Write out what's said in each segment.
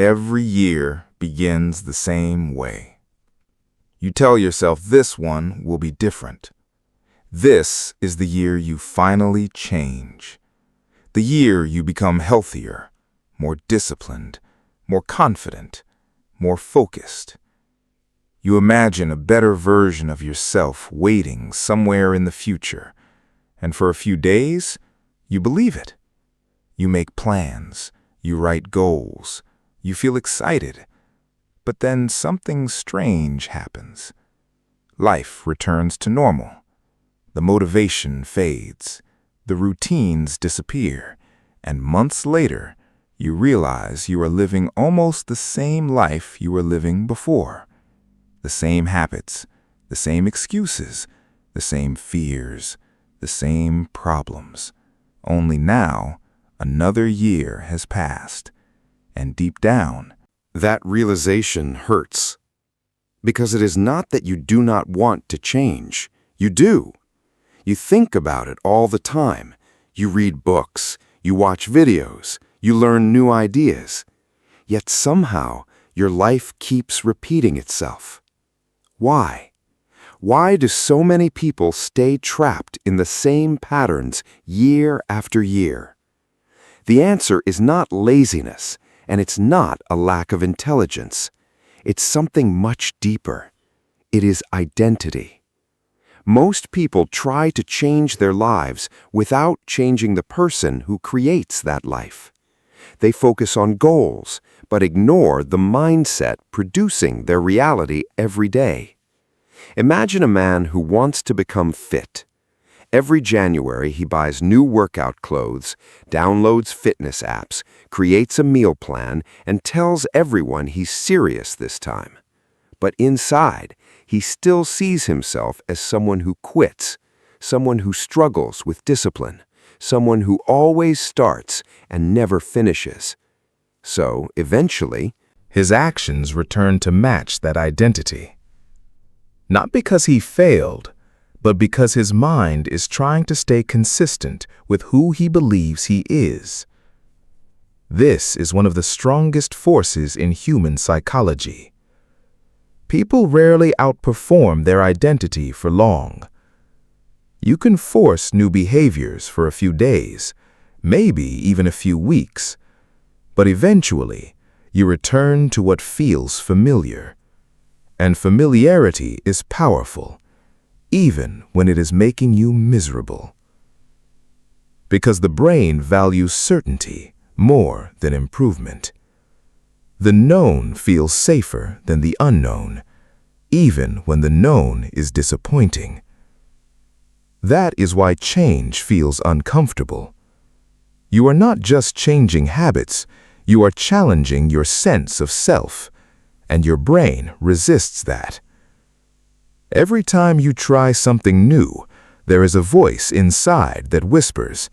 every year begins the same way. You tell yourself this one will be different. This is the year you finally change. The year you become healthier, more disciplined, more confident, more focused. You imagine a better version of yourself waiting somewhere in the future, and for a few days, you believe it. You make plans, you write goals, you feel excited, but then something strange happens. Life returns to normal. The motivation fades, the routines disappear, and months later, you realize you are living almost the same life you were living before. The same habits, the same excuses, the same fears, the same problems. Only now, another year has passed, and deep down, That realization hurts. Because it is not that you do not want to change. You do. You think about it all the time. You read books, you watch videos, you learn new ideas. Yet somehow, your life keeps repeating itself. Why? Why do so many people stay trapped in the same patterns year after year? The answer is not laziness, and it's not a lack of intelligence. It's something much deeper. It is identity. Most people try to change their lives without changing the person who creates that life. They focus on goals, but ignore the mindset producing their reality every day. Imagine a man who wants to become fit. Every January, he buys new workout clothes, downloads fitness apps, creates a meal plan, and tells everyone he's serious this time. But inside, he still sees himself as someone who quits, someone who struggles with discipline, someone who always starts and never finishes. So, eventually, his actions return to match that identity. Not because he failed, but because his mind is trying to stay consistent with who he believes he is. This is one of the strongest forces in human psychology. People rarely outperform their identity for long. You can force new behaviors for a few days, maybe even a few weeks, but eventually you return to what feels familiar. And familiarity is powerful, even when it is making you miserable. Because the brain values certainty more than improvement. The known feels safer than the unknown, even when the known is disappointing. That is why change feels uncomfortable. You are not just changing habits, you are challenging your sense of self, and your brain resists that. Every time you try something new, there is a voice inside that whispers,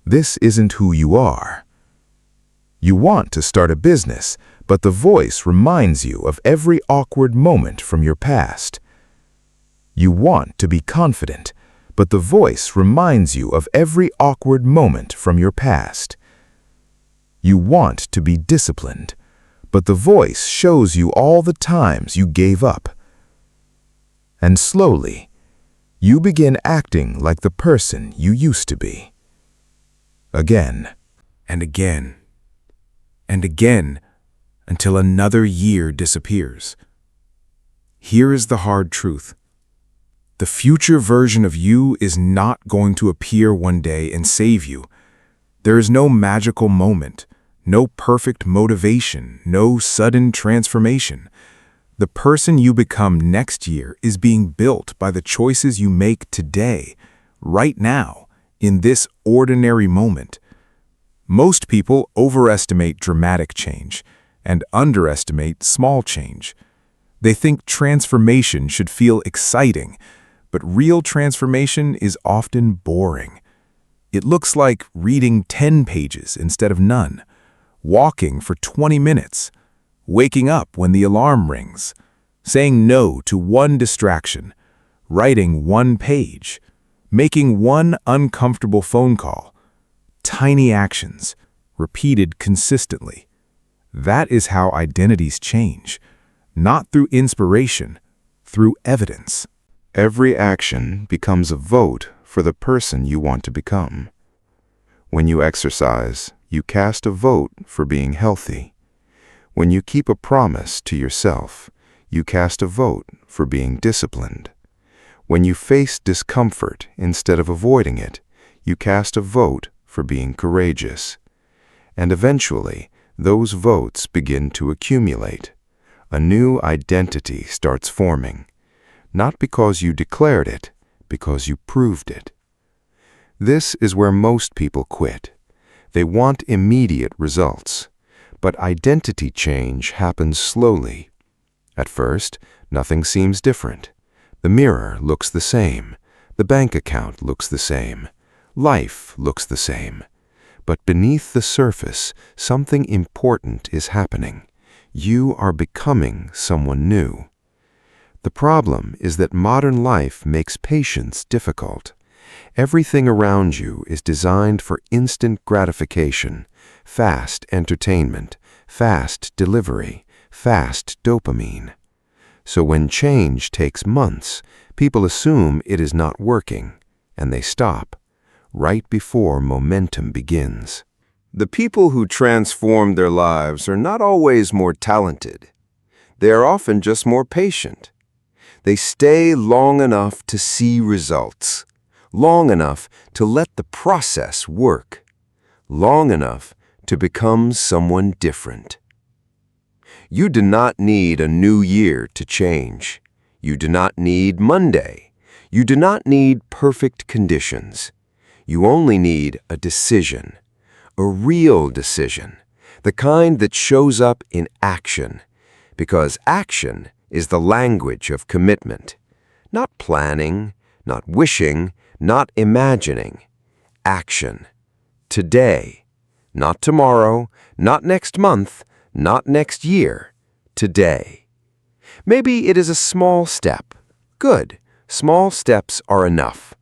"This isn't who you are." You want to start a business, but the voice reminds you of every awkward moment from your past. You want to be confident, but the voice reminds you of every awkward moment from your past. You want to be disciplined, but the voice shows you all the times you gave up. And slowly, you begin acting like the person you used to be. Again, And again, and again, until another year disappears. Here is the hard truth. The future version of you is not going to appear one day and save you. There is no magical moment, no perfect motivation, no sudden transformation. The person you become next year is being built by the choices you make today, right now, in this ordinary moment. Most people overestimate dramatic change and underestimate small change. They think transformation should feel exciting, but real transformation is often boring. It looks like reading 10 pages instead of none, walking for 20 minutes, waking up when the alarm rings, saying no to one distraction, writing one page, making one uncomfortable phone call. Tiny actions, repeated consistently. That is how identities change, not through inspiration, through evidence. Every action becomes a vote for the person you want to become. When you exercise, you cast a vote for being healthy. When you keep a promise to yourself, you cast a vote for being disciplined. When you face discomfort instead of avoiding it, you cast a vote for being courageous. And eventually, those votes begin to accumulate. A new identity starts forming, not because you declared it, because you proved it. This is where most people quit. They want immediate results, but identity change happens slowly. At first, nothing seems different. The mirror looks the same. The bank account looks the same. Life looks the same. But beneath the surface, something important is happening. You are becoming someone new. The problem is that modern life makes patience difficult. Everything around you is designed for instant gratification, fast entertainment, fast delivery, fast dopamine. So when change takes months, people assume it is not working, and they stop, right before momentum begins. The people who transform their lives are not always more talented. They are often just more patient. They stay long enough to see results, long enough to let the process work, long enough to become someone different. You do not need a new year to change. You do not need Monday. You do not need perfect conditions. You only need a decision, a real decision, the kind that shows up in action, because action is the language of commitment. Not planning, not wishing, not imagining. Action. Today. Not tomorrow, not next month, not next year. Today. Maybe it is a small step. Good. Small steps are enough.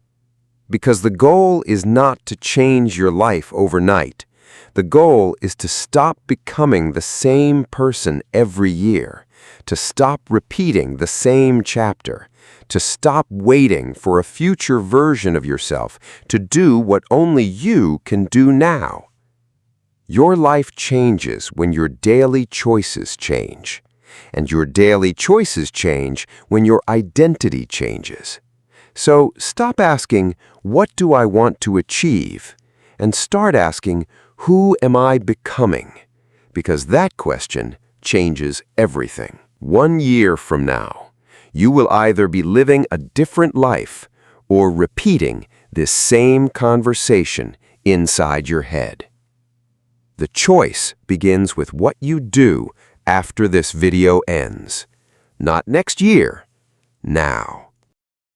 Because the goal is not to change your life overnight. The goal is to stop becoming the same person every year, to stop repeating the same chapter, to stop waiting for a future version of yourself to do what only you can do now. Your life changes when your daily choices change, and your daily choices change when your identity changes. So stop asking, what do I want to achieve? And start asking, who am I becoming? Because that question changes everything. 1 year from now, you will either be living a different life or repeating this same conversation inside your head. The choice begins with what you do after this video ends. Not next year, now.